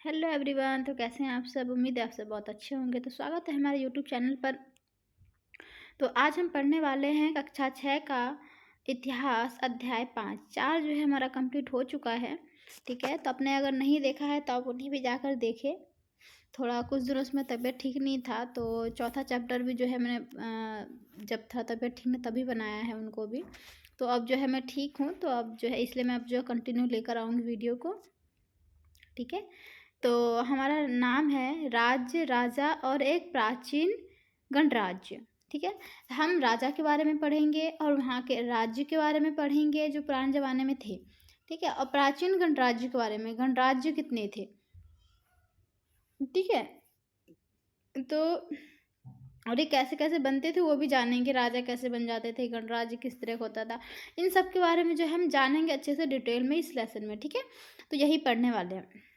Hello everyone. तो कैसे हैं आप सब? उम्मीद है आप सब बहुत अच्छे होंगे। तो स्वागत है हमारे यूट्यूब चैनल पर। तो आज हम पढ़ने वाले हैं कक्षा 6 का इतिहास अध्याय 5। 4 जो है हमारा कंप्लीट हो चुका है। ठीक है, तो आपने अगर नहीं देखा है तो आप उन्हें भी जाकर देखें। थोड़ा कुछ दिनों से तबीयत ठीक नहीं था, तो चौथा चैप्टर भी जो है मैंने जब था तबीयत ठीक नहीं तभी बनाया है उनको भी। तो अब जो है मैं ठीक हूँ, तो अब जो है इसलिए मैं अब जो कंटिन्यू लेकर आऊँगी वीडियो को। ठीक है, तो हमारा नाम है राज्य, राजा और एक प्राचीन गणराज्य। ठीक है, हम राजा के बारे में पढ़ेंगे और वहाँ के राज्य के बारे में पढ़ेंगे जो पुराने ज़माने में थे। ठीक है, और प्राचीन गणराज्य के बारे में, गणराज्य कितने थे। ठीक है, तो और ये कैसे कैसे बनते थे वो भी जानेंगे। राजा कैसे बन जाते थे, गणराज्य किस तरह का होता था, इन सब के बारे में जो हम जानेंगे अच्छे से डिटेल में इस लेसन में। ठीक है, तो यही पढ़ने वाले हैं।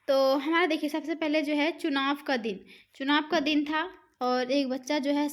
तो हमारा देखिए सबसे पहले जो है चुनाव का दिन था। और एक बच्चा जो है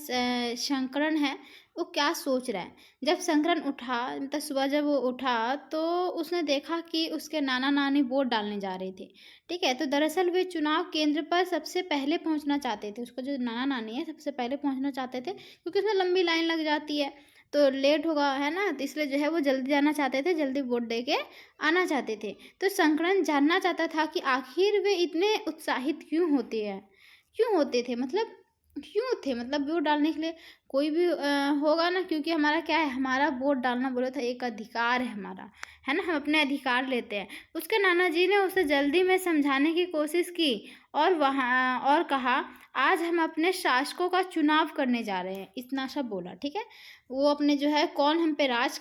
शंकरन है, वो क्या सोच रहा है। जब शंकरन उठा, मतलब सुबह जब वो उठा तो उसने देखा कि उसके नाना नानी वोट डालने जा रहे थे। ठीक है, तो दरअसल वे चुनाव केंद्र पर सबसे पहले पहुंचना चाहते थे। उसका जो नाना नानी है सबसे पहले पहुंचना चाहते थे, क्योंकि उसमें लंबी लाइन लग जाती है तो लेट होगा, है ना। तो इसलिए जो है वो जल्दी जाना चाहते थे, जल्दी वोट दे के आना चाहते थे। तो शंकरन जानना चाहता था कि आखिर वे इतने उत्साहित क्यों होते थे, मतलब क्यों थे, मतलब वोट डालने के लिए। कोई भी होगा ना, क्योंकि हमारा क्या है, हमारा वोट डालना बोले था एक अधिकार है हमारा, है ना। हम अपने अधिकार लेते हैं। उसके नाना जी ने उसे जल्दी में समझाने की कोशिश की और कहा, आज हम अपने शासकों का चुनाव करने जा रहे हैं, इतना सब बोला। ठीक है, वो अपने जो है कौन हम पे राज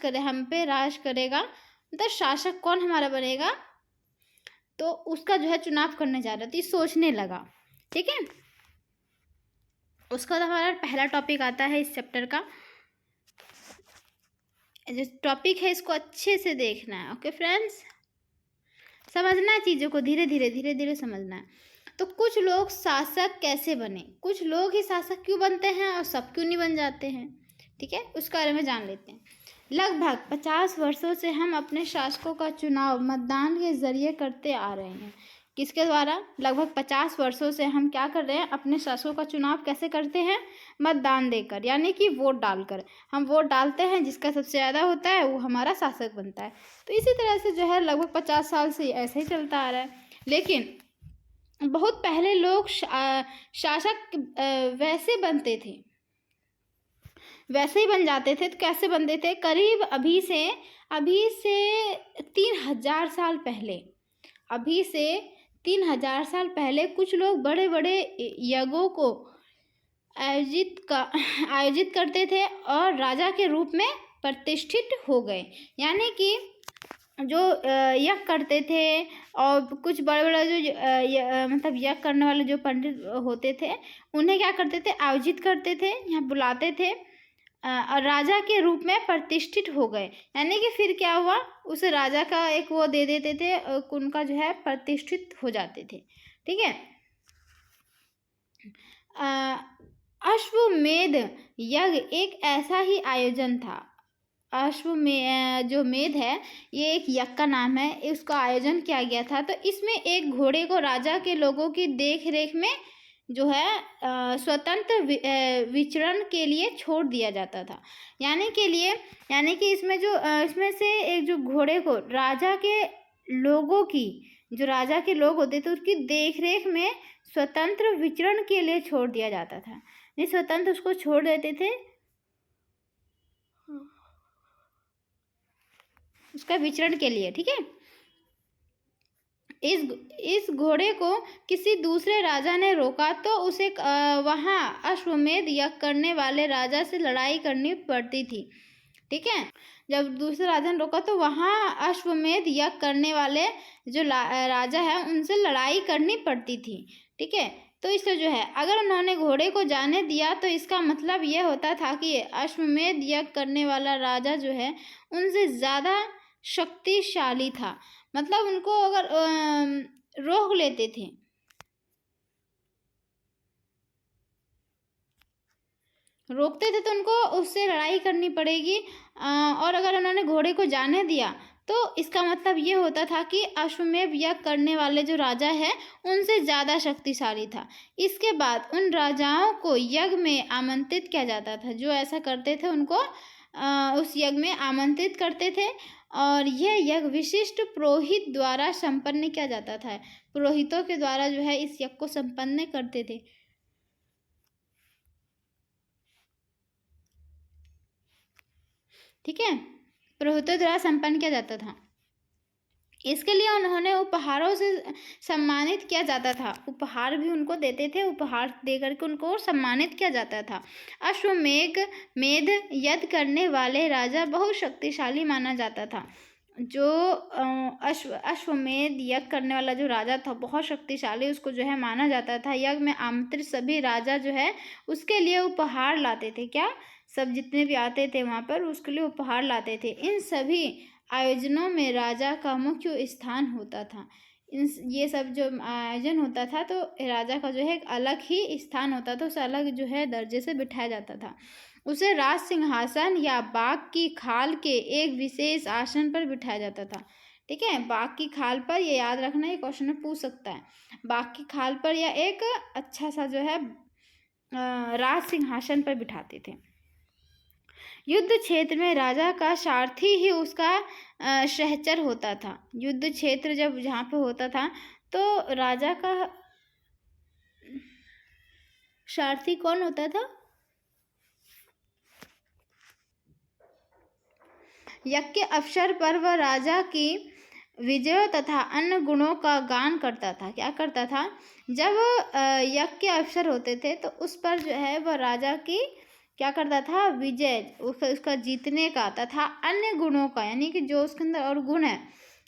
करेगा, मतलब शासक कौन हमारा बनेगा, तो उसका जो है चुनाव करने जा रहा था। ये सोचने लगा। ठीक है, उसका तो हमारा पहला टॉपिक आता है इस चैप्टर का। जो टॉपिक है इसको अच्छे से देखना है। ओके फ्रेंड्स, समझना है चीज़ों को, धीरे धीरे समझना है। तो कुछ लोग शासक कैसे बने, कुछ लोग ही शासक क्यों बनते हैं और सब क्यों नहीं बन जाते हैं। ठीक है, उसके बारे में जान लेते हैं। लगभग 50 वर्षों से हम अपने शासकों का चुनाव मतदान के जरिए करते आ रहे हैं। किसके द्वारा? लगभग 50 वर्षों से हम क्या कर रहे हैं, अपने शासकों का चुनाव कैसे करते हैं, मतदान देकर, यानी कि वोट डालकर। हम वोट डालते हैं, जिसका सबसे ज़्यादा होता है वो हमारा शासक बनता है। तो इसी तरह से जो है लगभग 50 साल से ऐसे ही चलता आ रहा है। लेकिन बहुत पहले लोग शासक वैसे बनते थे, वैसे ही बन जाते थे। तो कैसे बनते थे? करीब अभी से 3000 साल पहले, अभी से 3000 साल पहले कुछ लोग बड़े बड़े यज्ञों को आयोजित करते थे और राजा के रूप में प्रतिष्ठित हो गए। यानी कि जो यज्ञ करते थे, और कुछ बड़े बड़े जो मतलब यज्ञ करने वाले जो पंडित होते थे, उन्हें क्या करते थे, आयोजित करते थे, यहाँ बुलाते थे और राजा के रूप में प्रतिष्ठित हो गए। यानी कि फिर क्या हुआ, उस राजा का एक वो दे देते थे, उनका जो है प्रतिष्ठित हो जाते थे। ठीक है, अश्वमेध यज्ञ एक ऐसा ही आयोजन था। अश्वमेध जो मेध है, ये एक यज्ञ का नाम है, इसका आयोजन किया गया था। तो इसमें एक घोड़े को राजा के लोगों की देख रेख में जो है स्वतंत्र विचरण के लिए छोड़ दिया जाता था। यानी कि इसमें जो इसमें से एक जो घोड़े को राजा के लोगों की, जो राजा के लोग होते थे उसकी देख रेख में स्वतंत्र विचरण के लिए छोड़ दिया जाता था। नहीं, स्वतंत्र उसको छोड़ देते थे, उसका विचरण के लिए। ठीक है, इस घोड़े को किसी दूसरे राजा ने रोका तो उसे वहां अश्वमेध यज्ञ करने वाले राजा से लड़ाई करनी पड़ती थी। ठीक है, जब दूसरे राजा ने रोका तो वहां अश्वमेध यज्ञ करने वाले जो राजा है उनसे लड़ाई करनी पड़ती थी। ठीक है, तो इससे जो है अगर उन्होंने घोड़े को जाने दिया तो इसका मतलब यह होता था कि अश्वमेध यज्ञ करने वाला राजा जो है उनसे ज़्यादा शक्तिशाली था। मतलब उनको अगर रोक लेते थे, रोकते थे तो उनको उससे लड़ाई करनी पड़ेगी। और अगर उन्होंने घोड़े को जाने दिया तो इसका मतलब ये होता था कि अश्वमेध यज्ञ करने वाले जो राजा है उनसे ज़्यादा शक्तिशाली था। इसके बाद उन राजाओं को यज्ञ में आमंत्रित किया जाता था। जो ऐसा करते थे उनको उस यज्ञ में आमंत्रित करते थे और यह यज्ञ विशिष्ट पुरोहित द्वारा संपन्न किया जाता था। पुरोहितों के द्वारा जो है इस यज्ञ को संपन्न करते थे। ठीक है, पुरोहितों द्वारा संपन्न किया जाता था। इसके लिए उन्होंने उपहारों से सम्मानित किया जाता था। उपहार भी उनको देते थे, उपहार दे करके उनको सम्मानित किया जाता था। अश्वमेध यज्ञ करने वाले राजा बहुत शक्तिशाली माना जाता था। जो अश्वमेध यज्ञ करने वाला जो राजा था बहुत शक्तिशाली उसको जो है माना जाता था। यज्ञ में आमंत्रित सभी राजा जो है उसके लिए उपहार लाते थे। क्या, सब जितने भी आते थे वहाँ पर उसके लिए उपहार लाते थे। इन सभी आयोजनों में राजा का मुख्य स्थान होता था। ये सब जो आयोजन होता था तो राजा का जो है एक अलग ही स्थान होता था, उसे अलग जो है दर्जे से बिठाया जाता था। उसे राज सिंहासन या बाघ की खाल के एक विशेष आसन पर बिठाया जाता था। ठीक है, बाघ की खाल पर, ये याद रखना, ये क्वेश्चन में पूछ सकता है। बाघ की खाल पर या एक अच्छा सा जो है राज सिंहासन पर बिठाते थे। युद्ध क्षेत्र में राजा का सारथी ही उसका सहचर होता था। युद्ध क्षेत्र जब जहाँ पे होता था तो राजा का सारथी कौन होता था? यज्ञ के अवसर पर वह राजा की विजय तथा अन्य गुणों का गान करता था। क्या करता था? जब यज्ञ के अवसर होते थे तो उस पर जो है वह राजा की क्या करता था? विजय, उसका जीतने का तथा अन्य गुणों का, यानी कि जो उसके अंदर और गुण है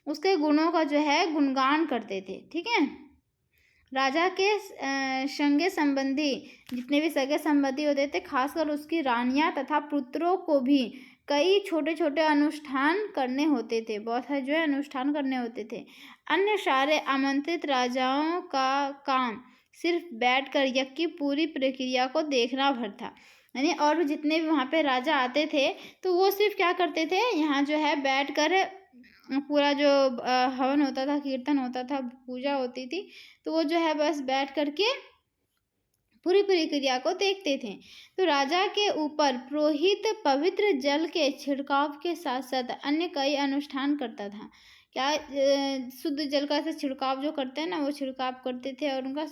उसके गुणों का जो है गुणगान करते थे। ठीक है, राजा के संगे संबंधी जितने भी सगे संबंधी होते थे, खासकर उसकी रानियां तथा पुत्रों को भी कई छोटे छोटे अनुष्ठान करने होते थे। बहुत सारे जो है अनुष्ठान करने होते थे। अन्य सारे आमंत्रित राजाओं का काम सिर्फ बैठकर यज्ञ की पूरी प्रक्रिया को देखना भर था। यानी और भी जितने भी वहाँ पे राजा आते थे तो वो सिर्फ क्या करते थे, यहाँ जो है बैठकर पूरा जो हवन होता था, कीर्तन होता था, पूजा होती थी, तो वो जो है बस बैठ करके पूरी प्रक्रिया को देखते थे। तो राजा के ऊपर पुरोहित पवित्र जल के छिड़काव के साथ साथ अन्य कई अनुष्ठान करता था। क्या, शुद्ध जल का ऐसे छिड़काव जो करते हैं ना, वो छिड़काव करते थे और उनका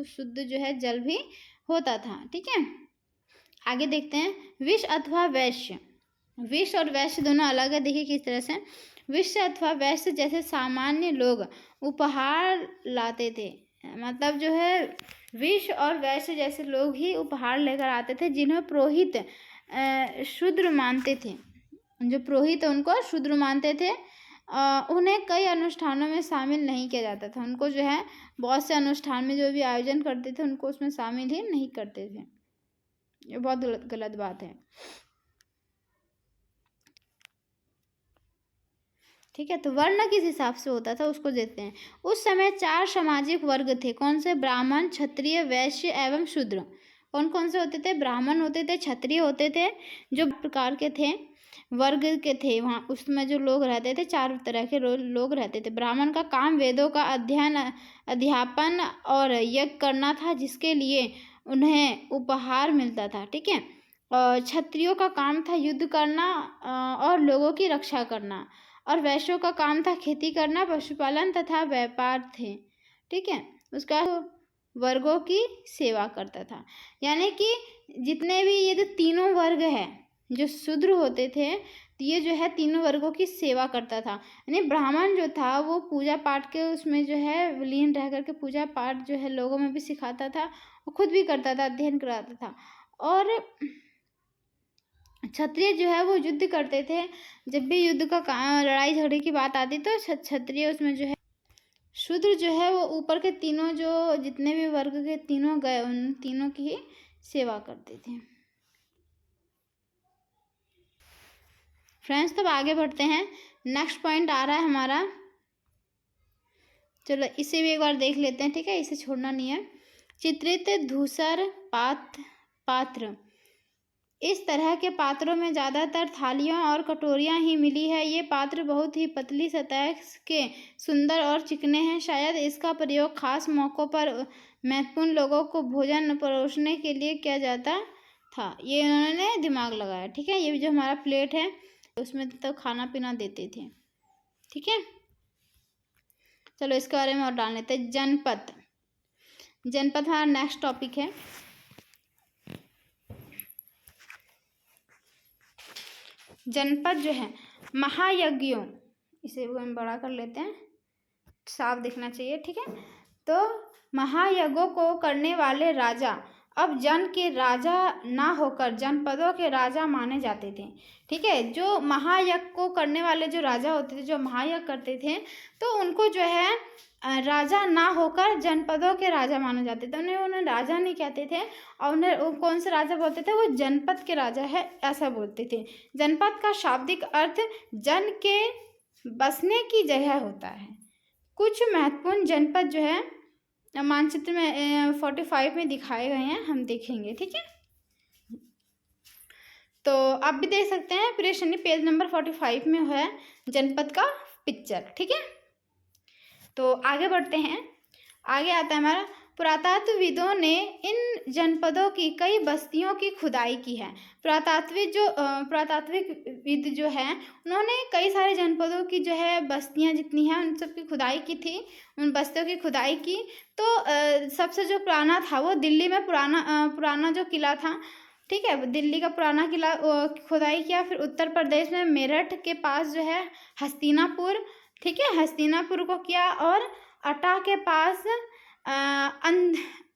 शुद्ध जो है जल भी होता था। ठीक है, आगे देखते हैं। विष अथवा वैश्य। विष और वैश्य दोनों अलग है। देखिए किस तरह से। विष अथवा वैश्य जैसे सामान्य लोग उपहार लाते थे। मतलब जो है विष और वैश्य जैसे लोग ही उपहार लेकर आते थे, जिन्हें पुरोहित शूद्र मानते थे। जो पुरोहित उनको शूद्र मानते थे, उन्हें कई अनुष्ठानों में शामिल नहीं किया जाता था। उनको जो है बहुत से अनुष्ठान में जो भी आयोजन करते थे उनको उसमें शामिल ही नहीं करते थे। ये बहुत गलत बात है। ठीक है, तो वर्ण किस हिसाब से होता था उसको देखते हैं। उस समय 4 सामाजिक वर्ग थे। कौन से? ब्राह्मण, क्षत्रिय, वैश्य एवं शूद्र। कौन कौन से होते थे? ब्राह्मण होते थे, क्षत्रिय होते थे, जो प्रकार के थे वर्ग के थे। वहाँ उसमें जो लोग रहते थे 4 तरह के लोग रहते थे। ब्राह्मण का काम वेदों का अध्ययन, अध्यापन और यज्ञ करना था, जिसके लिए उन्हें उपहार मिलता था। ठीक है, और क्षत्रियों का काम था युद्ध करना और लोगों की रक्षा करना, और वैश्यों का काम था खेती करना, पशुपालन तथा व्यापार थे। ठीक है, उसका वर्गों की सेवा करता था। यानी कि जितने भी ये जो तीनों वर्ग है, जो शूद्र होते थे, तो ये जो है तीनों वर्गों की सेवा करता था। यानी ब्राह्मण जो था वो पूजा पाठ के उसमें जो है लीन रह करके पूजा पाठ जो है लोगों में भी सिखाता था, वो खुद भी करता था, अध्ययन कराता था। और क्षत्रिय जो है वो युद्ध करते थे। जब भी युद्ध का लड़ाई झगड़े की बात आती तो क्षत्रिय उसमें जो है, शूद्र जो है वो ऊपर के तीनों जो जितने भी वर्ग के तीनों गए उन तीनों की ही सेवा करते थे। फ्रेंड्स, तब आगे बढ़ते हैं। नेक्स्ट पॉइंट आ रहा है हमारा, चलो इसे भी एक बार देख लेते हैं। ठीक है, इसे छोड़ना नहीं है। चित्रित धूसर पात्र इस तरह के पात्रों में ज़्यादातर थालियाँ और कटोरियाँ ही मिली है। ये पात्र बहुत ही पतली सतह के सुंदर और चिकने हैं। शायद इसका प्रयोग खास मौक़ों पर महत्वपूर्ण लोगों को भोजन परोसने के लिए किया जाता था। ये इन्होंने दिमाग लगाया, ठीक है। ये जो हमारा प्लेट है उसमें तो खाना पीना देते थे, ठीक है। चलो इसके बारे में और डाल लेते हैं। जनपद, जनपद हमारा नेक्स्ट टॉपिक है। जनपद जो है महायज्ञों, इसे हम बड़ा कर लेते हैं, साफ दिखना चाहिए, ठीक है। तो महायज्ञों को करने वाले राजा अब जन के राजा ना होकर जनपदों के राजा माने जाते थे, ठीक है। जो महायज्ञ को करने वाले जो राजा होते थे, जो महायज्ञ करते थे, तो उनको जो है राजा ना होकर जनपदों के राजा माने जाते थे। उन्हें राजा नहीं कहते थे, और उन्हें कौन से राजा बोलते थे, वो जनपद के राजा है ऐसा बोलते थे। जनपद का शाब्दिक अर्थ जन के बसने की जगह होता है। कुछ महत्वपूर्ण जनपद जो है मानचित्र में 45 में दिखाए गए हैं, हम देखेंगे, ठीक है। तो आप भी देख सकते हैं प्रियदर्शनी पेज नंबर 45 में है जनपद का पिक्चर, ठीक है। तो आगे बढ़ते हैं। आगे आता है हमारा, पुरातत्वविदों ने इन जनपदों की कई बस्तियों की खुदाई की है। पुरातात्विक जो है उन्होंने कई सारे जनपदों की जो है बस्तियां जितनी हैं उन सब की खुदाई की थी, उन बस्तियों की खुदाई की। तो सबसे जो पुराना था वो दिल्ली में पुराना जो किला था, ठीक है, दिल्ली का पुराना किला खुदाई किया। फिर उत्तर प्रदेश में मेरठ के पास जो है हस्तिनापुर, ठीक है, हस्तिनापुर को किया। और अटा के पास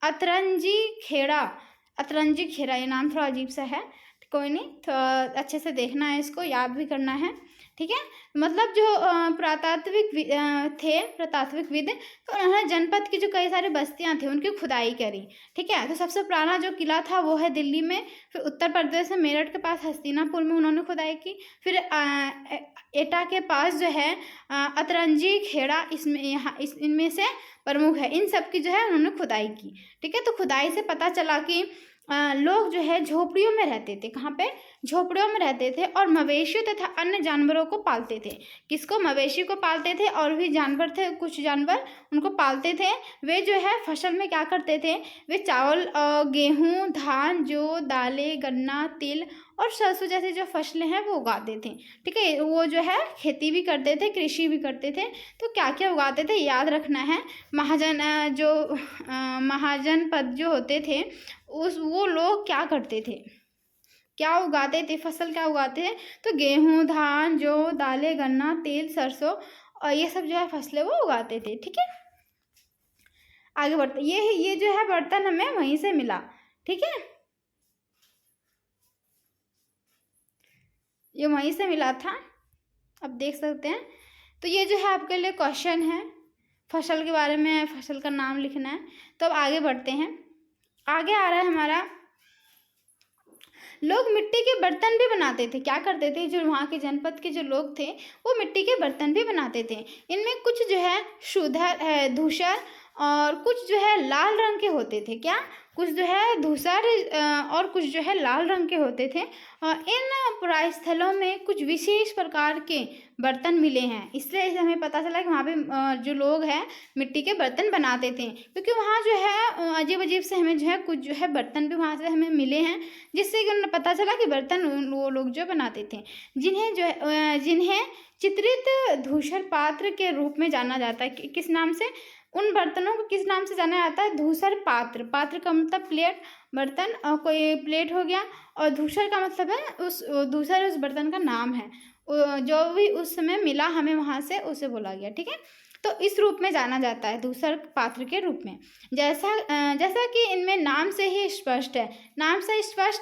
अतरंजी खेड़ा, ये नाम थोड़ा अजीब सा है, कोई नहीं, थोड़ा अच्छे से देखना है, इसको याद भी करना है, ठीक है। मतलब जो पुरातात्विकविद, तो उन्होंने जनपद की जो कई सारी बस्तियां थी उनकी खुदाई करी, ठीक है। तो सबसे पुराना जो किला था वो है दिल्ली में। फिर उत्तर प्रदेश में मेरठ के पास हस्तिनापुर में उन्होंने खुदाई की। फिर एटा के पास जो है अतरंजी खेड़ा, इनमें से प्रमुख है। इन सब की जो है उन्होंने खुदाई की, ठीक है। तो खुदाई से पता चला कि लोग जो है झोपड़ियों में रहते थे। कहाँ पे? झोपड़ियों में रहते थे और मवेशियों तथा अन्य जानवरों को पालते थे। किसको? मवेशी को पालते थे, और भी जानवर थे, कुछ जानवर उनको पालते थे। वे जो है फसल में क्या करते थे, वे चावल, गेहूँ, धान, जौ, दालें, गन्ना, तिल और सरसों जैसे जो फसलें हैं वो उगाते थे, ठीक है। वो जो है खेती भी करते थे, कृषि भी करते थे। तो क्या क्या उगाते थे याद रखना है। महाजनपद जो होते थे वो लोग क्या करते थे, क्या उगाते थे, फसल क्या उगाते थे, तो गेहूँ, धान, जौ, दालें, गन्ना, तेल, सरसों और ये सब जो है फसलें वो उगाते थे, ठीक है। आगे बढ़ते, ये जो है बर्तन हमें वहीं से मिला, ठीक है, ये वहीं से मिला था, अब देख सकते हैं। तो ये जो है आपके लिए क्वेश्चन है, फसल के बारे में, फसल का नाम लिखना है। तो अब आगे बढ़ते हैं। आगे आ रहा है हमारा, लोग मिट्टी के बर्तन भी बनाते थे। क्या करते थे, जो वहाँ के जनपद के जो लोग थे वो मिट्टी के बर्तन भी बनाते थे। इनमें कुछ जो है धूसर और कुछ जो है लाल रंग के होते थे। क्या? कुछ जो है धूसर और कुछ जो है लाल रंग के होते थे। इन पुरास्थलों में कुछ विशेष प्रकार के बर्तन मिले हैं, इसलिए हमें पता चला कि वहाँ पे जो लोग हैं मिट्टी के बर्तन बनाते थे, क्योंकि वहाँ जो है अजीब अजीब से हमें जो है कुछ जो है बर्तन भी वहाँ से हमें मिले हैं, जिससे कि उन्हें पता चला कि बर्तन वो लोग जो बनाते थे, जिन्हें चित्रित धूसर पात्र के रूप में जाना जाता है। किस नाम से? उन बर्तनों को किस नाम से जाना जाता है? धूसर पात्र। पात्र का मतलब प्लेट, बर्तन, कोई प्लेट हो गया, और धूसर का मतलब है धूसर उस बर्तन का नाम है, जो भी उस समय मिला हमें वहाँ से उसे बोला गया, ठीक है। तो इस रूप में जाना जाता है, धूसर पात्र के रूप में। जैसा कि इनमें नाम से ही स्पष्ट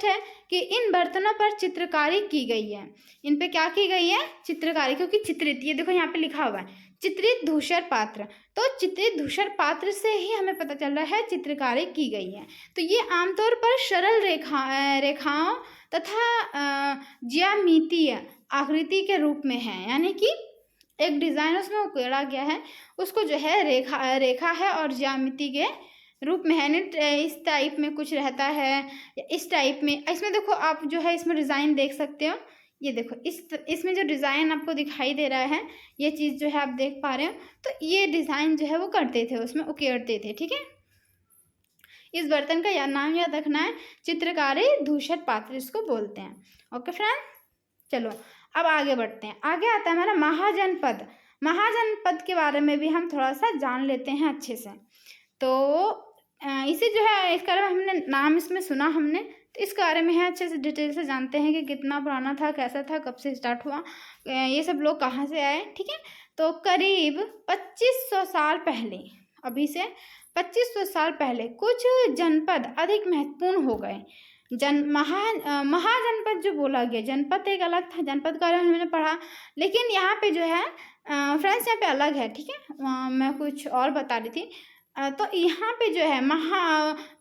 है कि इन बर्तनों पर चित्रकारी की गई है। इन पे क्या की गई है? चित्रकारी, क्योंकि चित्रित, ये देखो यहाँ पे लिखा हुआ है चित्रित धूसर पात्र। तो चित्रित धूसर पात्र से ही हमें पता चल रहा है चित्रकारी की गई है। तो ये आमतौर पर सरल रेखाओं तथा ज्यामितीय आकृति के रूप में है, यानी कि एक डिज़ाइन उसमें उकेरा गया है, उसको जो है रेखा है और ज्यामिति के रूप में है, इस टाइप में कुछ रहता है, या इस टाइप में। इसमें देखो आप जो है इसमें डिज़ाइन देख सकते हो। ये देखो इसमें जो डिज़ाइन आपको दिखाई दे रहा है, ये चीज़ जो है आप देख पा रहे हो, तो ये डिज़ाइन जो है वो करते थे, उसमें उकेरते थे, ठीक है। इस बर्तन का नाम याद रखना है, चित्रकारी धूसर पात्र इसको बोलते हैं। ओके फ्रेंड, चलो अब आगे बढ़ते हैं। आगे आता है हमारा महाजनपद। महाजनपद के बारे में भी हम थोड़ा सा जान लेते हैं अच्छे से। तो इसे जो है इसके बारे में हमने नाम इसमें सुना हमने, तो इसके बारे में है अच्छे से डिटेल से जानते हैं कि कितना पुराना था, कैसा था, कब से स्टार्ट हुआ, ये सब लोग कहाँ से आए, ठीक है। तो करीब 2500 साल पहले, अभी से 2500 साल पहले कुछ जनपद अधिक महत्वपूर्ण हो गए। महाजनपद जो बोला गया, जनपद एक अलग था, जनपद का हमने पढ़ा, लेकिन यहाँ पे जो है फ्रेंड्स यहाँ पे अलग है, ठीक है। मैं कुछ और बता रही थी। तो यहाँ पे जो है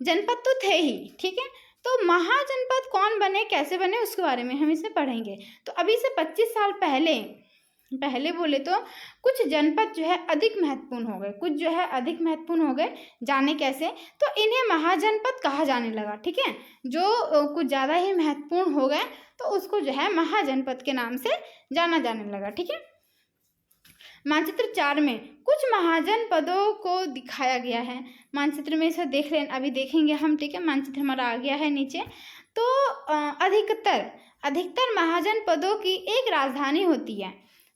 जनपद तो थे ही, ठीक है। तो महाजनपद कौन बने, कैसे बने, उसके बारे में हम इसे पढ़ेंगे। तो अभी से 25 साल पहले बोले तो कुछ जनपद जो है अधिक महत्वपूर्ण हो गए, कुछ जो है अधिक महत्वपूर्ण हो गए। जाने कैसे, तो इन्हें महाजनपद कहा जाने लगा, ठीक है। जो कुछ ज़्यादा ही महत्वपूर्ण हो गए तो उसको जो है महाजनपद के नाम से जाना जाने लगा, ठीक है। मानचित्र 4 में कुछ महाजनपदों को दिखाया गया है। मानचित्र में इसे देख लें, अभी देखेंगे हम, ठीक है। मानचित्र हमारा आ गया है नीचे। तो अधिकतर महाजनपदों की एक राजधानी होती है,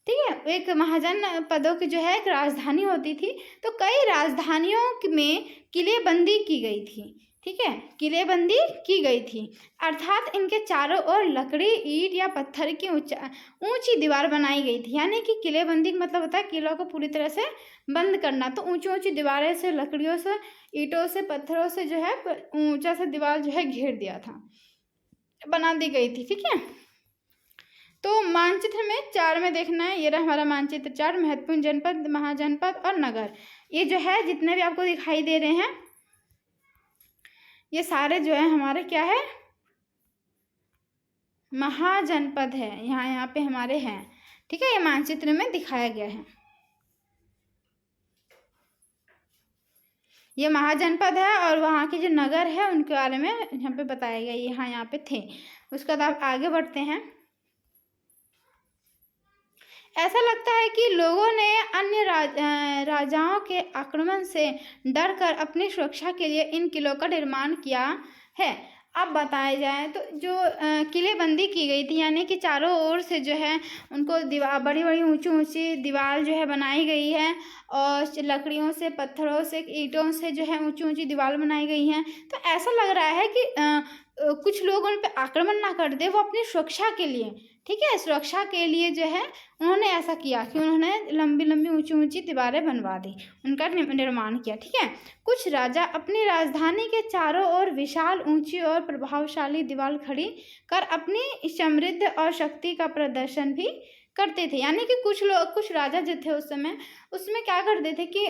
ठीक है। एक महाजनपदों की जो है एक राजधानी होती थी। तो कई राजधानियों में किलेबंदी की गई थी, ठीक है, किलेबंदी की गई थी, अर्थात इनके चारों ओर लकड़ी, ईंट या पत्थर की ऊंची दीवार बनाई गई थी। यानी कि किलेबंदी का मतलब होता है किलों को पूरी तरह से बंद करना। तो ऊंची ऊंची दीवारें से, लकड़ियों से, ईंटों से, पत्थरों से जो है ऊंचा सा दीवार जो है घेर दिया था, बना दी गई थी, ठीक है। तो मानचित्र में 4 में देखना है, ये रहा हमारा मानचित्र 4, महत्वपूर्ण जनपद, महाजनपद और नगर। ये जो है जितने भी आपको दिखाई दे रहे हैं, ये सारे जो है हमारे क्या है, महाजनपद है। यहाँ पे हमारे हैं, ठीक है। ये मानचित्र में दिखाया गया है, ये महाजनपद है, और वहाँ के जो नगर है उनके बारे में यहाँ पे बताया गया, यहाँ पे थे। उसके बाद आप आगे बढ़ते हैं। ऐसा लगता है कि लोगों ने अन्य राजाओं के आक्रमण से डरकर अपनी सुरक्षा के लिए इन किलों का निर्माण किया है। अब बताया जाए तो जो किलेबंदी की गई थी, यानी कि चारों ओर से जो है उनको दीवार, बड़ी बड़ी ऊंची ऊंची दीवार जो है बनाई गई है, और लकड़ियों से, पत्थरों से, ईंटों से जो है ऊंची ऊंची दीवार बनाई गई हैं। तो ऐसा लग रहा है कि कुछ लोग उन पर आक्रमण ना कर दे, वो अपनी सुरक्षा के लिए, ठीक है, सुरक्षा के लिए जो है उन्होंने ऐसा किया कि उन्होंने लंबी लंबी ऊंची ऊंची दीवारें बनवा दी, उनका निर्माण किया, ठीक है। कुछ राजा अपनी राजधानी के चारों ओर विशाल, ऊंची और प्रभावशाली दीवार खड़ी कर अपनी समृद्धि और शक्ति का प्रदर्शन भी करते थे। यानी कि कुछ राजा जो थे उस समय, उसमें क्या करते थे कि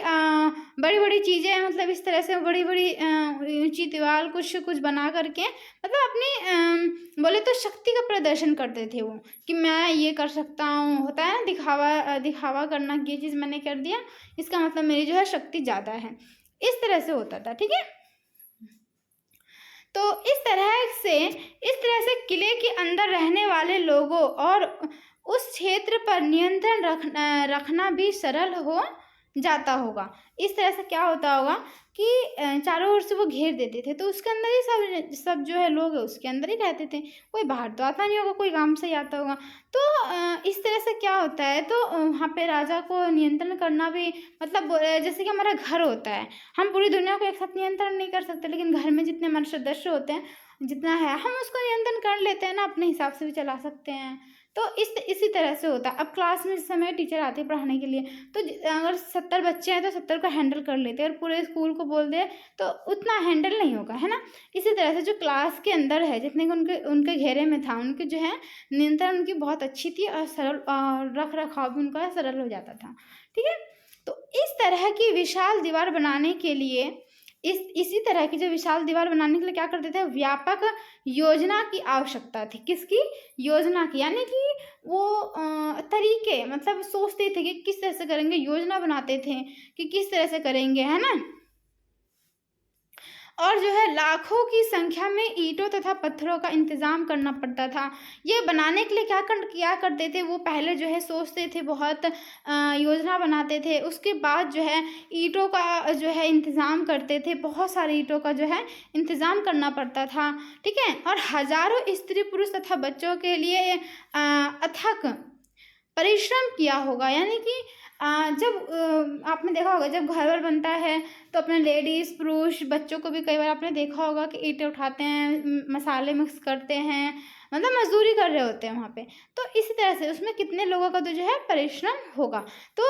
बड़ी बड़ी चीज़ें, मतलब इस तरह से बड़ी बड़ी ऊंची दीवार कुछ बना करके, मतलब अपनी बोले तो शक्ति का प्रदर्शन करते थे वो, कि मैं ये कर सकता हूँ, होता है ना दिखावा करना कि ये चीज़ मैंने कर दिया, इसका मतलब मेरी जो है शक्ति ज़्यादा है, इस तरह से होता था, ठीक है। तो इस तरह से किले के अंदर रहने वाले लोगों और उस क्षेत्र पर नियंत्रण रखना भी सरल हो जाता होगा। इस तरह से क्या होता होगा कि चारों ओर से वो घेर देते थे, तो उसके अंदर ही सब जो है लोग है उसके अंदर ही रहते थे, कोई बाहर तो आता नहीं होगा, कोई काम से ही आता होगा। तो इस तरह से क्या होता है, तो वहाँ पे राजा को नियंत्रण करना भी, मतलब जैसे कि हमारा घर होता है, हम पूरी दुनिया को एक साथ नियंत्रण नहीं कर सकते, लेकिन घर में जितने हमारे सदस्य होते हैं, जितना है हम उसको नियंत्रण कर लेते हैं ना, अपने हिसाब से भी चला सकते हैं। तो इसी तरह से होता है। अब क्लास में इस समय टीचर आते हैं पढ़ाने के लिए, तो अगर 70 बच्चे हैं तो 70 को हैंडल कर लेते हैं, और पूरे स्कूल को बोल दे तो उतना हैंडल नहीं होगा, है ना। इसी तरह से जो क्लास के अंदर है, जितने उनके घेरे में था, उनके जो है नियंत्रण उनकी बहुत अच्छी थी, और सरल, और रख रखाव भी उनका सरल हो जाता था, ठीक है। तो इस तरह की विशाल दीवार बनाने के लिए, इसी तरह की जो विशाल दीवार बनाने के लिए क्या करते थे, व्यापक योजना की आवश्यकता थी। किसकी? योजना की, यानी कि वो तरीके, मतलब सोचते थे कि किस तरह से करेंगे, योजना बनाते थे कि किस तरह से करेंगे, है ना। और जो है लाखों की संख्या में ईंटों तथा पत्थरों का इंतज़ाम करना पड़ता था। ये बनाने के लिए क्या करते थे, वो पहले जो है सोचते थे, बहुत योजना बनाते थे, उसके बाद जो है ईंटों का जो है इंतज़ाम करते थे, बहुत सारे ईंटों का जो है इंतज़ाम करना पड़ता था, ठीक है। और हज़ारों स्त्री पुरुष तथा बच्चों के लिए अथक परिश्रम किया होगा। यानी कि जब आपने देखा होगा जब घर वर बनता है तो अपने लेडीज़ पुरुष बच्चों को भी कई बार आपने देखा होगा कि ईंटें उठाते हैं, मसाले मिक्स करते हैं, मतलब मजदूरी कर रहे होते हैं वहाँ पे। तो इसी तरह से उसमें कितने लोगों का तो जो है परिश्रम होगा। तो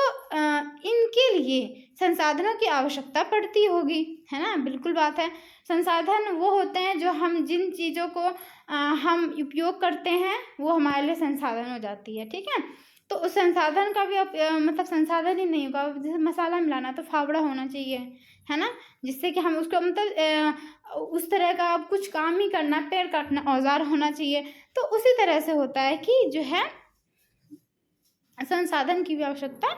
इनके लिए संसाधनों की आवश्यकता पड़ती होगी, है ना, बिल्कुल बात है। संसाधन वो होते हैं जो हम जिन चीज़ों को हम उपयोग करते हैं वो हमारे लिए संसाधन हो जाती है, ठीक है। तो उस संसाधन का भी मतलब संसाधन ही नहीं होगा, जैसे मसाला मिलाना तो फावड़ा होना चाहिए, है ना, जिससे कि हम उसको मतलब उस तरह का अब कुछ काम ही करना, पेड़ काटना औजार होना चाहिए। तो उसी तरह से होता है कि जो है संसाधन की भी आवश्यकता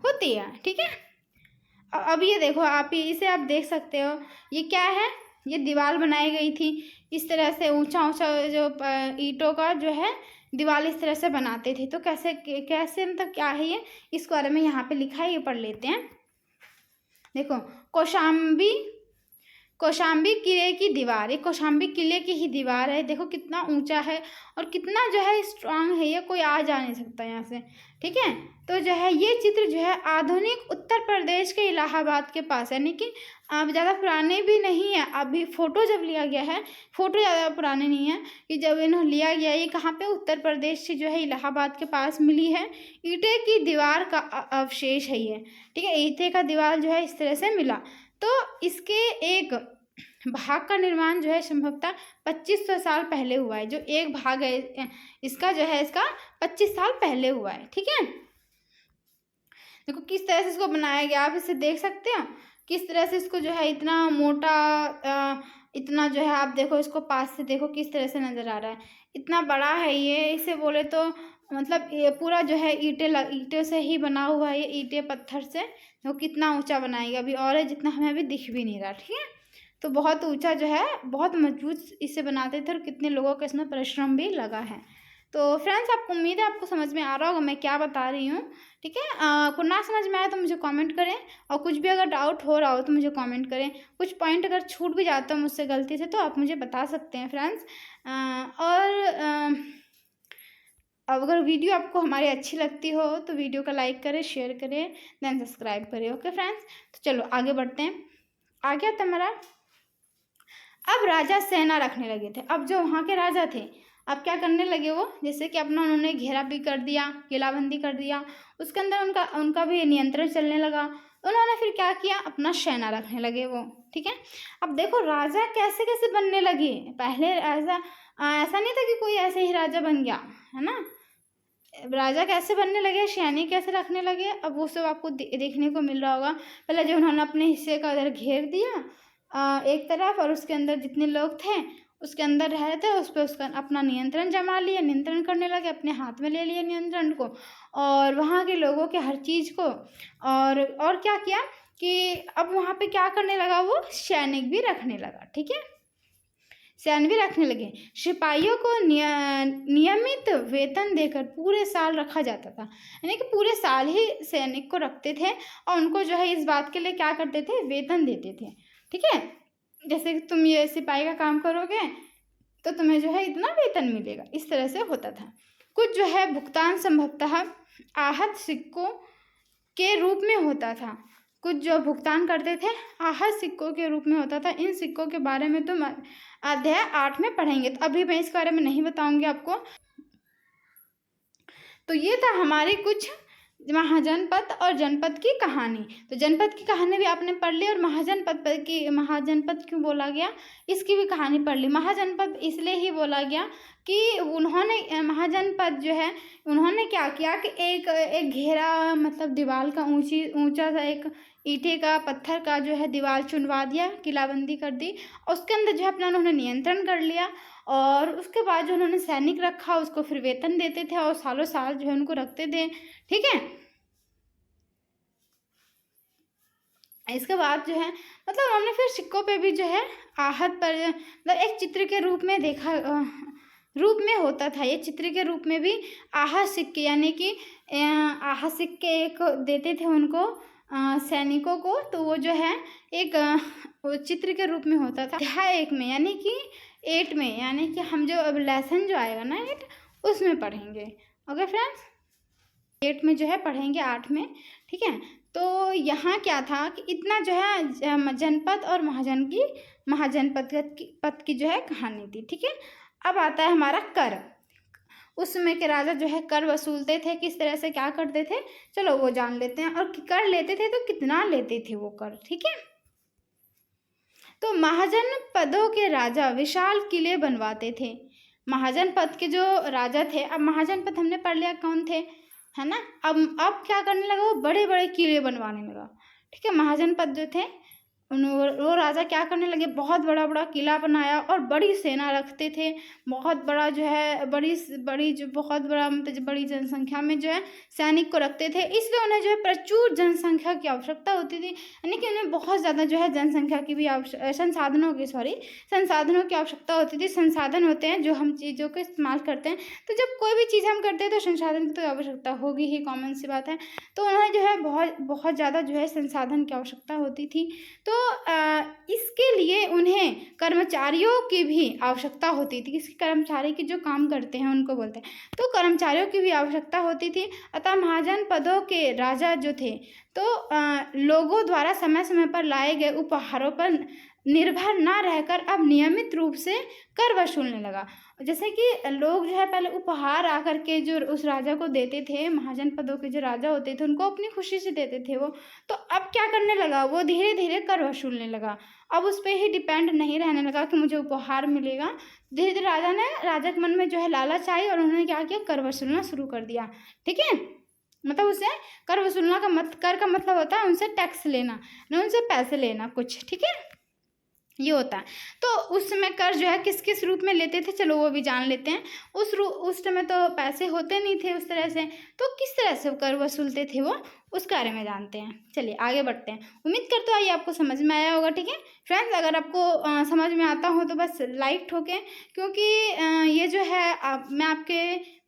होती है, ठीक है। अब ये देखो आप, इसे आप देख सकते हो, ये क्या है, ये दीवार बनाई गई थी इस तरह से, ऊंचा ऊंचा जो ईंटों का जो है दीवार इस तरह से बनाते थे। तो कैसे कैसे मतलब क्या है ये, इसके बारे में यहाँ पे लिखा है, ये पढ़ लेते हैं। देखो, कौशाम्बी किले की दीवार, ये कौशाम्बी किले की ही दीवार है। देखो कितना ऊंचा है और कितना जो है स्ट्रांग है, ये कोई आ जा नहीं सकता यहाँ से, ठीक है। तो जो है ये चित्र जो है आधुनिक उत्तर प्रदेश के इलाहाबाद के पास है, यानी कि अब ज़्यादा पुराने भी नहीं है। अभी फ़ोटो जब लिया गया है, फ़ोटो ज़्यादा पुराने नहीं है, कि जब इन्होंने लिया गया, ये कहाँ पे, उत्तर प्रदेश से जो है इलाहाबाद के पास मिली है। ईंटे की दीवार का अवशेष है ये, ठीक है। ईंटे का दीवार जो है इस तरह से मिला। तो इसके एक भाग का निर्माण जो है संभवतः 2500 साल पहले हुआ है। जो एक भाग है इसका जो है, इसका 25 साल पहले हुआ है, ठीक है। देखो किस तरह से इसको बनाया गया, आप इसे देख सकते हो किस तरह से इसको जो है इतना मोटा, इतना जो है आप देखो, इसको पास से देखो किस तरह से नज़र आ रहा है, इतना बड़ा है ये। इसे बोले तो मतलब ये पूरा जो है ईंटे से ही बना हुआ है, ये ईंटे पत्थर से। देखो कितना ऊंचा बनाएगा, अभी और है जितना हमें अभी दिख भी नहीं रहा, ठीक है। तो बहुत ऊंचा जो है, बहुत मजबूत इसे बनाते थे और कितने लोगों का इसमें परिश्रम भी लगा है। तो फ्रेंड्स, आपको उम्मीद है आपको समझ में आ रहा होगा मैं क्या बता रही हूँ, ठीक है। आपको ना समझ में आया तो मुझे कमेंट करें, और कुछ भी अगर डाउट हो रहा हो तो मुझे कमेंट करें। कुछ पॉइंट अगर छूट भी जाता है मुझसे गलती से तो आप मुझे बता सकते हैं फ्रेंड्स। और अगर वीडियो आपको हमारी अच्छी लगती हो तो वीडियो का लाइक करें, शेयर करें, देन सब्सक्राइब करें, ओके फ्रेंड्स। तो चलो आगे बढ़ते हैं। आ गया था हमारा। अब राजा सेना रखने लगे थे। अब जो वहाँ के राजा थे, अब क्या करने लगे वो, जैसे कि अपना उन्होंने घेरा भी कर दिया, किलाबंदी कर दिया, उसके अंदर उनका भी नियंत्रण चलने लगा। उन्होंने फिर क्या किया, अपना सेना रखने लगे वो, ठीक है। अब देखो राजा कैसे कैसे बनने लगे। पहले ऐसा नहीं था कि कोई ऐसे ही राजा बन गया, है ना। राजा कैसे बनने लगे, सैनिक कैसे रखने लगे, अब वो सब आपको देखने को मिल रहा होगा। पहले जो उन्होंने अपने हिस्से का उधर घेर दिया एक तरफ, और उसके अंदर जितने लोग थे उसके अंदर रह रहे थे, उस पर उसका अपना नियंत्रण जमा लिया, नियंत्रण करने लगे, अपने हाथ में ले लिया नियंत्रण को, और वहाँ के लोगों के हर चीज़ को। और क्या किया कि अब वहाँ पे क्या करने लगा, वो सैनिक भी रखने लगा, ठीक है। सैनिक भी रखने लगे। सिपाहियों को नियमित वेतन देकर पूरे साल रखा जाता था, यानी कि पूरे साल ही सैनिक को रखते थे, और उनको जो है इस बात के लिए क्या करते थे, वेतन देते थे, ठीक है। जैसे कि तुम ये सिपाही का काम करोगे तो तुम्हें जो है इतना वेतन मिलेगा, इस तरह से होता था। कुछ जो है भुगतान संभवतः आहत सिक्कों के रूप में होता था। कुछ जो भुगतान करते थे आहत सिक्कों के रूप में होता था। इन सिक्कों के बारे में तुम अध्याय 8 में पढ़ेंगे, तो अभी मैं इसके बारे में नहीं बताऊंगी आपको। तो ये था हमारे कुछ महाजनपद और जनपद की कहानी। तो जनपद की कहानी भी आपने पढ़ ली, और महाजनपद क्यों बोला गया इसकी भी कहानी पढ़ ली। महाजनपद इसलिए ही बोला गया कि उन्होंने महाजनपद जो है, उन्होंने क्या किया कि एक घेरा, मतलब दीवार का ऊंचा सा एक ईंटे का पत्थर का जो है दीवार चुनवा दिया, किलाबंदी कर दी, और उसके अंदर जो है अपना उन्होंने नियंत्रण कर लिया। और उसके बाद जो उन्होंने सैनिक रखा, उसको फिर वेतन देते थे, और सालों साल जो है उनको रखते थे, ठीक है। इसके बाद जो है मतलब उन्होंने फिर सिक्कों पे भी जो है आहत पर मतलब एक चित्र के रूप में देखा रूप में होता था। ये चित्र के रूप में भी आहत सिक्के यानी कि आहत सिक्के एक देते थे उनको सैनिकों को, तो वो जो है एक वो चित्र के रूप में होता था। अध्याय 1 में यानी कि 8 में, यानी कि हम जो अब लेसन जो आएगा ना 8 उसमें पढ़ेंगे। ओके फ्रेंड्स, 8 में जो है पढ़ेंगे 8 में, ठीक है। तो यहाँ क्या था कि इतना जो है जनपद और महाजनपद पद की जो है कहानी थी, ठीक है। अब आता है हमारा कर। उस समय के राजा जो है कर वसूलते थे, किस तरह से क्या करते थे चलो वो जान लेते हैं। और कर लेते थे तो कितना लेते थे वो कर, ठीक है। तो महाजन पदों के राजा विशाल किले बनवाते थे। महाजन पद के जो राजा थे, अब महाजन पद हमने पढ़ लिया कौन थे, है ना। अब क्या करने लगा, वो बड़े बड़े किले बनवाने लगा, ठीक है। महाजन पद जो थे वो राजा क्या करने लगे, बहुत बड़ा बड़ा किला बनाया और बड़ी सेना रखते थे। बहुत बड़ा जो है बड़ी जो बहुत बड़ा मतलब बड़ी जनसंख्या में जो है सैनिक को रखते थे। इसलिए उन्हें जो है प्रचुर जनसंख्या की आवश्यकता होती थी, यानी कि उन्हें बहुत ज़्यादा जो है जनसंख्या की भी संसाधनों की आवश्यकता होती थी। संसाधन होते हैं जो हम चीज़ों को इस्तेमाल करते हैं, तो जब कोई भी चीज़ हम करते हैं तो संसाधन की तो आवश्यकता होगी ही, कॉमन सी बात है। तो उन्हें जो है बहुत ज़्यादा जो है संसाधन की आवश्यकता होती थी। तो इसके लिए उन्हें कर्मचारियों की भी आवश्यकता होती थी। किसी कर्मचारी के जो काम करते हैं उनको बोलते हैं, तो कर्मचारियों की भी आवश्यकता होती थी। अतः महाजन पदों के राजा जो थे तो लोगों द्वारा समय समय पर लाए गए उपहारों पर निर्भर ना रहकर अब नियमित रूप से कर वसूलने लगा। जैसे कि लोग जो है पहले उपहार आकर के जो उस राजा को देते थे, महाजन पदों के जो राजा होते थे उनको अपनी खुशी से देते थे वो, तो अब क्या करने लगा, वो धीरे धीरे कर वसूलने लगा। अब उस पर ही डिपेंड नहीं रहने लगा कि मुझे उपहार मिलेगा। धीरे धीरे राजा के मन में जो है लालच आई और उन्होंने क्या किया, कर वसूलना शुरू कर दिया, ठीक है। मतलब उसे कर वसूलना कर का मतलब होता है उनसे टैक्स लेना, ना उनसे पैसे लेना कुछ, ठीक है, ये होता है। तो उस समय कर जो है किस किस रूप में लेते थे चलो वो भी जान लेते हैं। उस समय तो पैसे होते नहीं थे उस तरह से, तो किस तरह से कर वसूलते थे वो, उस बारे में जानते हैं। चलिए आगे बढ़ते हैं। उम्मीद करते हो ये आपको समझ में आया होगा, ठीक है फ्रेंड्स। अगर आपको समझ में आता हो तो बस लाइक ठोकें, क्योंकि ये जो है मैं आपके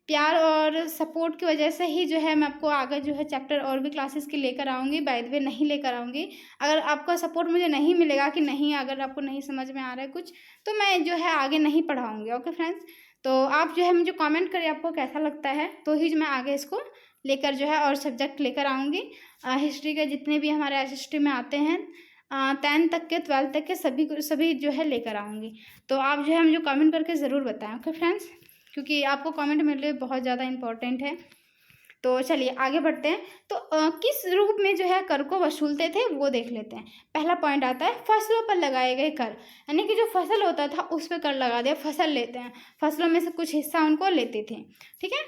प्यार और सपोर्ट की वजह से ही जो है मैं आपको आगे जो है चैप्टर और भी क्लासेस के लेकर आऊँगी, बाय द वे नहीं लेकर आऊँगी। अगर आपका सपोर्ट मुझे नहीं मिलेगा कि नहीं, अगर आपको नहीं समझ में आ रहा है कुछ, तो मैं जो है आगे नहीं पढ़ाऊँगी। ओके फ्रेंड्स, तो आप जो है मुझे कमेंट करिए आपको कैसा लगता है, तो ही मैं आगे इसको लेकर जो है और सब्जेक्ट लेकर आऊँगी। हिस्ट्री के जितने भी हमारे SST में आते हैं 10th तक के 12th तक के सभी जो है लेकर आऊँगी। तो आप जो है मुझे कमेंट करके ज़रूर बताएं, ओके फ्रेंड्स, क्योंकि आपको कमेंट मेरे लिए बहुत ज़्यादा इम्पोर्टेंट है। तो चलिए आगे बढ़ते हैं। तो किस रूप में जो है कर को वसूलते थे वो देख लेते हैं। पहला पॉइंट आता है फसलों पर लगाए गए कर, यानी कि जो फसल होता था उस पर कर लगा दिया, फसल लेते हैं, फसलों में से कुछ हिस्सा उनको लेते थे, ठीक है।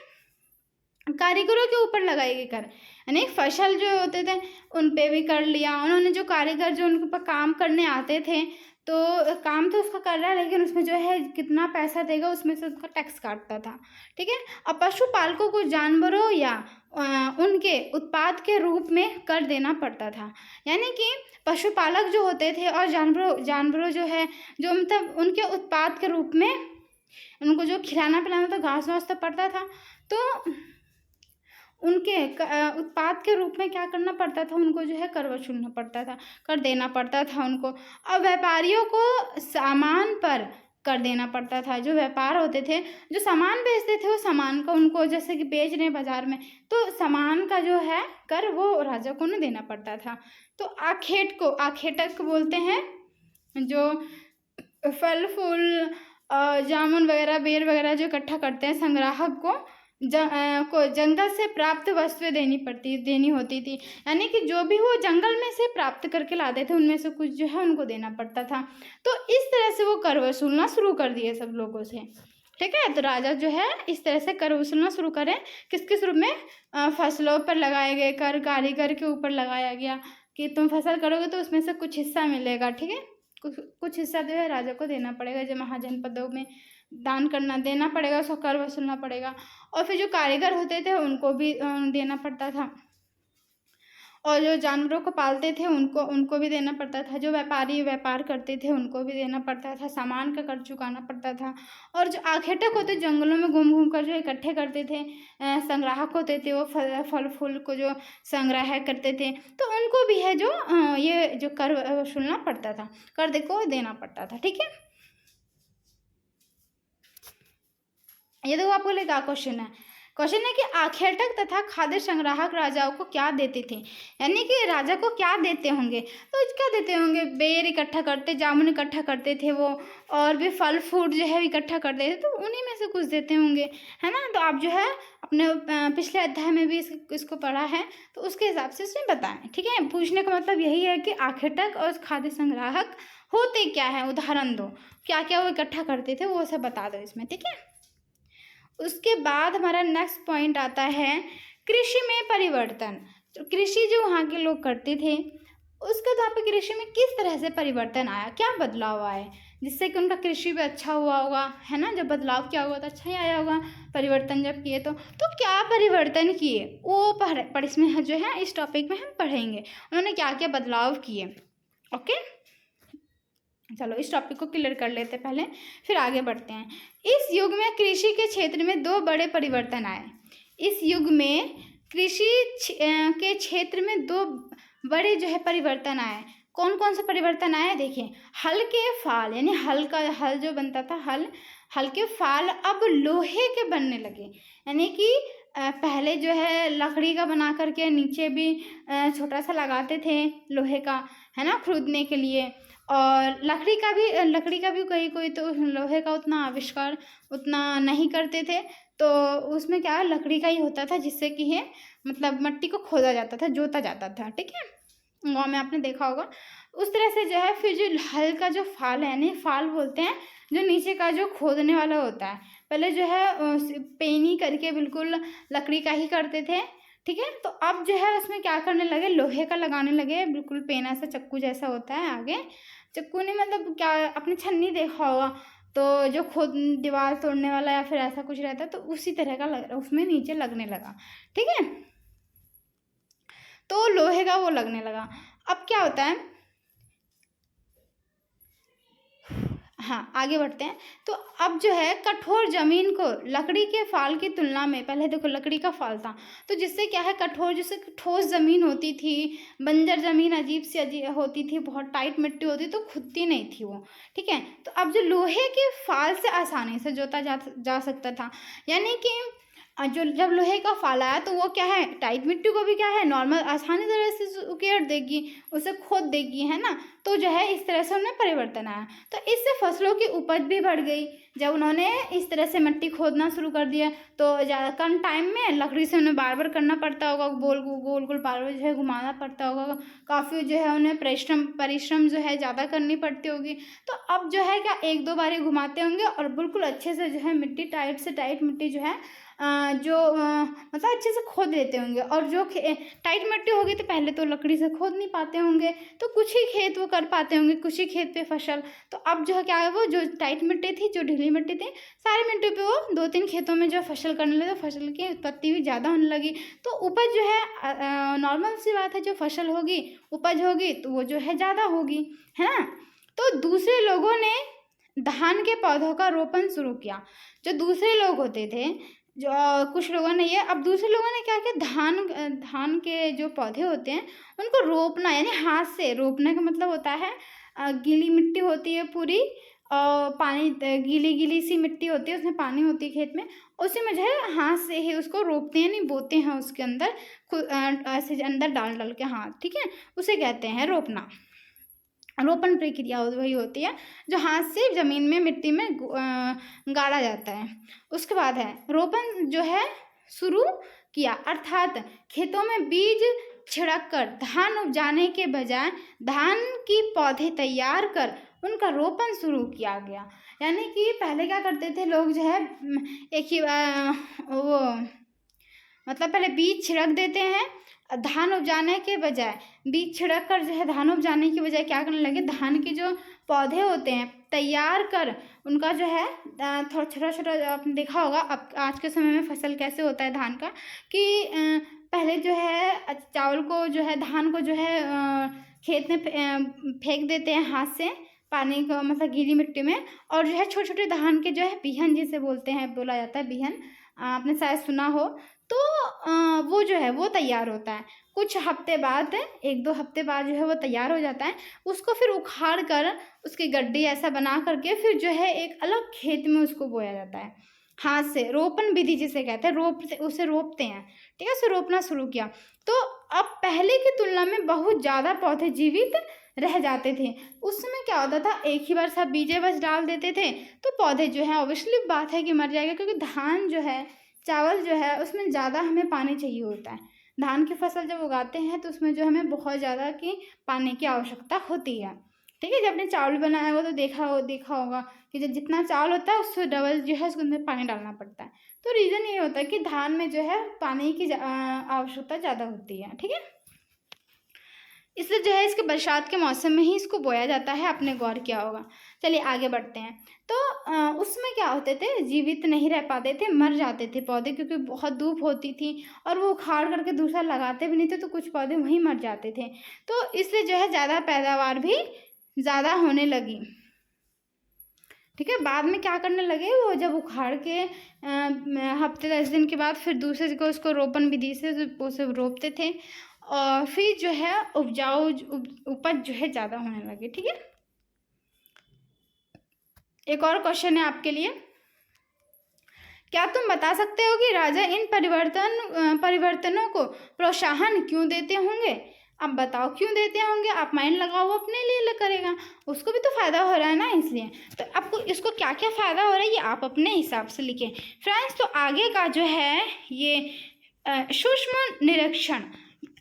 कारीगरों के ऊपर लगाए गए कर, यानी फसल जो होते थे उन पे भी कर लिया उन्होंने। जो कारीगर जो उनके ऊपर काम करने आते थे, तो काम तो उसका कर रहा है लेकिन उसमें जो है कितना पैसा देगा उसमें से उसका टैक्स काटता था, ठीक है। अब पशुपालकों को जानवरों या उनके उत्पाद के रूप में कर देना पड़ता था, यानी कि पशुपालक जो होते थे और जानवरों जो है जो मतलब उनके उत्पाद के रूप में उनको जो खिलाना पिलाना तो घास वास तो पड़ता था, तो उनके उत्पाद के रूप में क्या करना पड़ता था, उनको जो है कर वसूलना पड़ता था, कर देना पड़ता था उनको। अब व्यापारियों को सामान पर कर देना पड़ता था। जो व्यापार होते थे जो सामान बेचते थे वो सामान का उनको जैसे कि बेच रहे हैं बाजार में, तो सामान का जो है कर वो राजा को न देना पड़ता था। तो आखेटक बोलते हैं जो फल फूल जामुन वगैरह बेर वगैरह जो इकट्ठा करते हैं, संग्राहक को जंगल से प्राप्त वस्तुएं देनी होती थी, यानी कि जो भी वो जंगल में से प्राप्त करके लाते थे उनमें से कुछ जो है उनको देना पड़ता था। तो इस तरह से वो कर वसूलना शुरू कर दिए सब लोगों से, ठीक है। तो राजा जो है इस तरह से कर वसूलना शुरू करें, किस किस रूप में, फसलों पर लगाए गए कर, कारीगर के ऊपर लगाया गया कि तुम फसल करोगे तो उसमें से कुछ हिस्सा मिलेगा, ठीक है। कुछ हिस्सा जो है राजा को देना पड़ेगा, जो महाजनपदों में दान देना पड़ेगा, उसको कर वसूलना पड़ेगा। और फिर जो कारीगर होते थे उनको भी देना पड़ता था। और जो जानवरों को पालते थे उनको उनको भी देना पड़ता था, जो व्यापारी व्यापार करते थे उनको भी देना पड़ता था, सामान का कर चुकाना पड़ता था। और जो आखेटक होते जंगलों में घूम घूम कर जो इकट्ठे करते थे, संग्राहक होते थे, वो फल फूल को जो संग्रह करते थे, तो उनको भी है जो ये जो कर वसूलना पड़ता था, कर देखो देना पड़ता था। ठीक है, ये देखो आपको लिए क्या क्वेश्चन है कि आखेटक तथा खाद्य संग्राहक राजाओं को क्या देते थे, यानी कि राजा को क्या देते होंगे, तो क्या देते होंगे, बेर इकट्ठा करते, जामुन इकट्ठा करते थे वो, और भी फल फ्रूट जो है इकट्ठा करते थे, तो उन्हीं में से कुछ देते होंगे, है ना। तो आप जो है अपने पिछले अध्याय में भी इसको पढ़ा है, तो उसके हिसाब से इसमें बताएं। ठीक है, पूछने का मतलब यही है कि आखेटक और खाद्य संग्राहक होते क्या है, उदाहरण दो, क्या क्या वो इकट्ठा करते थे वो सब बता दो इसमें। ठीक है, उसके बाद हमारा नेक्स्ट पॉइंट आता है कृषि में परिवर्तन। तो कृषि जो वहाँ के लोग करते थे, उसका तो यहाँ पे कृषि में किस तरह से परिवर्तन आया, क्या बदलाव आया जिससे कि उनका कृषि भी अच्छा हुआ होगा, है ना। जब बदलाव किया होगा तो अच्छा ही आया होगा, परिवर्तन जब किए तो क्या परिवर्तन किए वो पढ़ इसमें जो है इस टॉपिक में हम पढ़ेंगे उन्होंने क्या क्या बदलाव किए। ओके, चलो इस टॉपिक को क्लियर कर लेते हैं पहले, फिर आगे बढ़ते हैं। इस युग में कृषि के क्षेत्र में दो बड़े परिवर्तन आए। इस युग में कृषि के क्षेत्र में दो बड़े जो है परिवर्तन आए। कौन कौन से परिवर्तन आए देखिए, हल के फाल, यानी हल जो बनता था, हल के फाल अब लोहे के बनने लगे, यानी कि पहले जो है लकड़ी का बना करके नीचे भी छोटा सा लगाते थे लोहे का, है ना, खरीदने के लिए। और लकड़ी का भी कोई तो लोहे का उतना आविष्कार उतना नहीं करते थे, तो उसमें क्या लकड़ी का ही होता था, जिससे कि है मतलब मिट्टी को खोदा जाता था, जोता जाता था। ठीक है, गाँव में आपने देखा होगा। उस तरह से जो है फिर जो हल का जो फाल है, यानी फाल बोलते हैं जो नीचे का जो खोदने वाला होता है, पहले जो है पेनी करके बिल्कुल लकड़ी का ही करते थे। ठीक है, तो अब जो है उसमें क्या करने लगे, लोहे का लगाने लगे, बिल्कुल पेना सा चक्कू जैसा होता है, आगे चक्कू नहीं मतलब क्या, आपने छन्नी देखा होगा, तो जो खुद दीवार तोड़ने वाला या फिर ऐसा कुछ रहता है, तो उसी तरह का उसमें नीचे लगने लगा। ठीक है, तो लोहे का वो लगने लगा। अब क्या होता है, हाँ आगे बढ़ते हैं। तो अब जो है कठोर जमीन को लकड़ी के फाल की तुलना में, पहले देखो लकड़ी का फाल था, तो जिससे क्या है कठोर, जैसे ठोस जमीन होती थी, बंजर जमीन अजीब होती थी, बहुत टाइट मिट्टी होती तो खुदती नहीं थी वो। ठीक है, तो अब जो लोहे के फाल से आसानी से जोता जा सकता था, यानी कि जो जब लोहे का फाल आया तो वो क्या है टाइट मिट्टी को भी क्या है नॉर्मल आसानी तरह से उकेड़ देगी, उसे खोद देगी, है ना। तो जो है इस तरह से उनमें परिवर्तन आया, तो इससे फसलों की उपज भी बढ़ गई। जब उन्होंने इस तरह से मिट्टी खोदना शुरू कर दिया तो ज़्यादा कम टाइम में लकड़ी से उन्हें बार बार करना पड़ता होगा, गोल गोल बार बार जो है घुमाना पड़ता होगा, काफ़ी जो है उन्हें परिश्रम जो है ज़्यादा करनी पड़ती होगी। तो अब जो है क्या एक दो बार घुमाते होंगे और बिल्कुल अच्छे से जो है मिट्टी टाइट से टाइट मिट्टी जो है मतलब अच्छे से खोद लेते होंगे। और जो टाइट मिट्टी होगी तो पहले तो लकड़ी से खोद नहीं पाते होंगे, तो कुछ ही खेत वो कर पाते होंगे, कुछ ही खेत पे फसल। तो अब जो है क्या है, वो जो टाइट मिट्टी थी, जो ढीली मिट्टी थी, सारी मिट्टी पे वो दो तीन खेतों में जो फसल करने लगे, फसल की उत्पत्ति भी ज़्यादा होने लगी। तो उपज जो है नॉर्मल सी बात है, जो फसल होगी उपज होगी तो वो जो है ज़्यादा होगी, है ना। तो दूसरे लोगों ने धान के पौधों का रोपण शुरू किया। जो दूसरे लोग होते थे, जो कुछ लोगों ने ये, अब दूसरे लोगों ने क्या किया, धान के जो पौधे होते हैं उनको रोपना, यानी हाथ से रोपने का मतलब होता है गीली मिट्टी होती है पूरी, पानी गीली गीली सी मिट्टी होती है, उसमें पानी होती है खेत में, उसी में जो है हाथ से ही उसको रोपते हैं, नहीं बोते हैं उसके अंदर ऐसे अंदर डाल डाल के हाथ। ठीक है, उसे कहते हैं रोपना। रोपण प्रक्रिया वही होती है जो हाथ से ज़मीन में मिट्टी में गाड़ा जाता है। उसके बाद है रोपण जो है शुरू किया, अर्थात खेतों में बीज छिड़क कर धान उपजाने के बजाय धान की पौधे तैयार कर उनका रोपण शुरू किया गया। यानी कि पहले क्या करते थे लोग जो है एक ही वो मतलब पहले बीज छिड़क देते हैं, धान उपजाने के बजाय बीज छिड़क कर जो है धान उपजाने की बजाय क्या करने लगे, धान के जो पौधे होते हैं तैयार कर उनका जो है थोड़ा छोटा छोटा, आपने देखा होगा अब आज के समय में फसल कैसे होता है धान का कि पहले जो है चावल को जो है, धान को जो है खेत में फेंक देते हैं हाथ से, पानी को मतलब गीली मिट्टी में, और जो है छोटे छोटे धान के जो है बिहन जिसे बोलते हैं, बोला जाता है बिहन, आपने शायद सुना हो। तो वो जो है वो तैयार होता है। कुछ हफ्ते बाद, 1-2 हफ्ते बाद जो है वो तैयार हो जाता है। उसको फिर उखाड़ कर उसकी गड्डी ऐसा बना करके फिर जो है एक अलग खेत में उसको बोया जाता है हाथ से। रोपण विधि जिसे कहते हैं, उसे रोपते हैं, ठीक है, उसे रोपना शुरू किया। तो अब पहले की तुलना में बहुत ज़्यादा पौधे जीवित रह जाते थे। उस समय क्या होता था, एक ही बार सब बीजें बस डाल देते थे तो पौधे जो है ऑब्वियसली बात है कि मर जाएगा, क्योंकि धान जो है, चावल जो है, उसमें ज़्यादा हमें पानी चाहिए होता है। धान की फसल जब उगाते हैं तो उसमें जो हमें बहुत ज़्यादा की पानी की आवश्यकता होती है, ठीक है। जब आपने चावल बनाया होगा तो देखा होगा कि जब जितना चावल होता है उससे डबल जो है उसके अंदर पानी डालना पड़ता है। तो रीज़न ये होता है कि धान में जो है पानी की आवश्यकता ज़्यादा होती है, ठीक है। इसलिए जो है इसके बरसात के मौसम में ही इसको बोया जाता है, आपने गौर किया होगा। चलिए आगे बढ़ते हैं। तो उसमें क्या होते थे, जीवित नहीं रह पाते थे, मर जाते थे पौधे, क्योंकि बहुत धूप होती थी और वो उखाड़ करके दूसरा लगाते भी नहीं थे, तो कुछ पौधे वहीं मर जाते थे। तो इसलिए जो है ज़्यादा पैदावार भी ज़्यादा होने लगी, ठीक है। बाद में क्या करने लगे, वो जब उखाड़ के हफ्ते 10 दिन के बाद फिर दूसरे जगह उसको रोपण विधि से उसे रोपते थे, और फिर जो है उपज जो है ज़्यादा होने लगी, ठीक है। एक और क्वेश्चन है आपके लिए, क्या तुम बता सकते हो कि राजा इन परिवर्तनों को प्रोत्साहन क्यों देते होंगे? अब बताओ क्यों देते होंगे, आप माइंड लगाओ, वो अपने लिए करेगा, उसको भी तो फायदा हो रहा है ना, इसलिए। तो आपको इसको क्या क्या फायदा हो रहा है ये आप अपने हिसाब से लिखें फ्रेंड्स। तो आगे का जो है ये सूक्ष्म निरीक्षण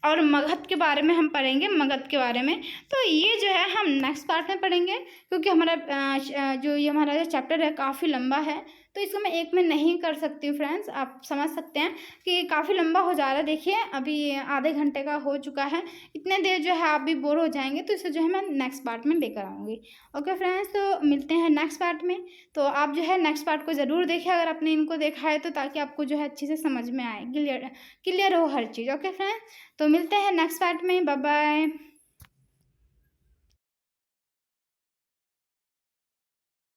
और मगध के बारे में हम पढ़ेंगे, मगध के बारे में। तो ये जो है हम नेक्स्ट पार्ट में पढ़ेंगे, क्योंकि हमारा जो चैप्टर है काफ़ी लंबा है, तो इसको मैं एक में नहीं कर सकती हूँ फ्रेंड्स। आप समझ सकते हैं कि काफ़ी लंबा हो जा रहा है। देखिए अभी आधे घंटे का हो चुका है, इतने देर जो है आप भी बोर हो जाएंगे, तो इसे जो है मैं नेक्स्ट पार्ट में लेकर आऊँगी। ओके फ्रेंड्स, तो मिलते हैं नेक्स्ट पार्ट में। तो आप जो है नेक्स्ट पार्ट को ज़रूर देखें अगर आपने इनको देखा है तो, ताकि आपको जो है अच्छे से समझ में आए, क्लियर हो हर चीज़। ओके फ्रेंड्स, तो मिलते हैं नेक्स्ट पार्ट में, बाय बाय।